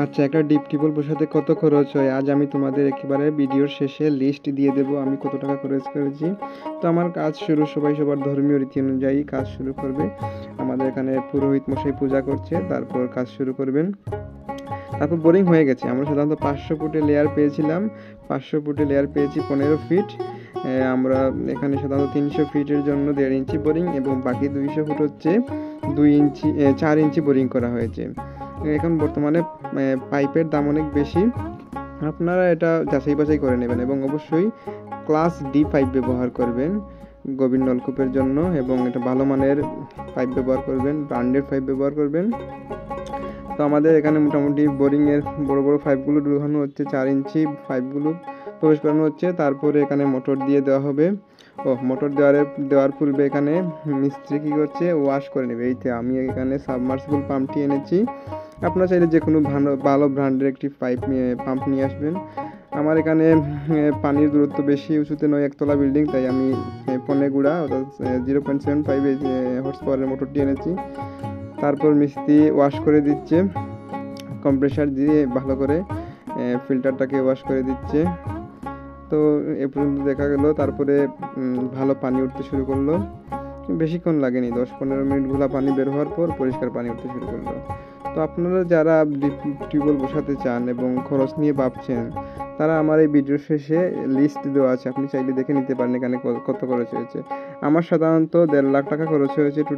আচ্ছা, একটা deep tubewell বসাতে কত খরচ হয় আজ আমি তোমাদের একেবারে ভিডিওর শেষে লিস্ট দিয়ে দেবো আমি কত টাকা খরচ করেছি। তো আমার কাজ শুরু, সবাই সবার ধর্মীয় রীতি অনুযায়ী কাজ শুরু করবে। আমাদের এখানে পুরোহিত মশাই পূজা করছে, তারপর কাজ শুরু করবেন। তারপর বোরিং হয়ে গেছে। আমরা সাধারণত 500 ফুটে লেয়ার পেয়েছিলাম, 500 ফুটে লেয়ার পেয়েছি 15 ফিট। আমরা এখানে সাধারণত 300 ফিটের জন্য 1.5 ইঞ্চি বোরিং এবং বাকি 200 ফুট হচ্ছে 4 ইঞ্চি বোরিং করা হয়েছে। এখন বর্তমানে পাইপের দাম অনেক বেশি, আপনারা এটা যাচাই বাছাই করে নেবেন এবং অবশ্যই ক্লাস ডি পাইপ ব্যবহার করবেন গভীর নলকূপের জন্য, এবং এটা ভালো মানের পাইপ ব্যবহার করবেন, ব্র্যান্ডেড পাইপ ব্যবহার করবেন। তো আমাদের এখানে মোটামুটি বোরিংয়ের বড় বড় পাইপগুলো ঢুকানো হচ্ছে, 4 ইঞ্চি পাইপগুলো প্রবেশ করানো হচ্ছে। তারপরে এখানে মোটর দিয়ে দেওয়া হবে। মোটর দেওয়ার পূর্বে এখানে মিস্ত্রি কী করছে, ওয়াশ করে নেবে। এইতে আমি এখানে সাবমার্সিবল পাম্পটি এনেছি। আপনারা চাইলে যে কোনো ভালো ব্র্যান্ডের একটি পাম্প নিয়ে আসবেন। আমার এখানে পানির দূরত্ব বেশি উঁচুতে নয়, একতলা বিল্ডিং, তাই আমি পনেগুড়া অর্থাৎ 0.75 হর্স পাওয়ারের মোটরটি এনেছি। তারপর মিস্ত্রি ওয়াশ করে দিচ্ছে, কম্প্রেসার দিয়ে ভালো করে ফিল্টারটাকে ওয়াশ করে দিচ্ছে। তো এ পর্যন্ত দেখা গেল। তারপরে ভালো পানি উঠতে শুরু করলো, বেশিক্ষণ লাগেনি, 10-15 মিনিট ঘোলা পানি বের হওয়ার পর পরিষ্কার পানি উঠতে শুরু করলো। তো আপনারা যারা টিউবওয়েল বসাতে চান এবং খরচ নিয়ে ভাবছেন, তারা আমার এই ভিডিওর শেষে লিস্ট দেওয়া আছে, আপনি চাইলে দেখে নিতে পারেন এখানে কত খরচ হয়েছে। আমার সাধারণত 1.5 লাখ টাকা খরচ হয়েছে টোটাল।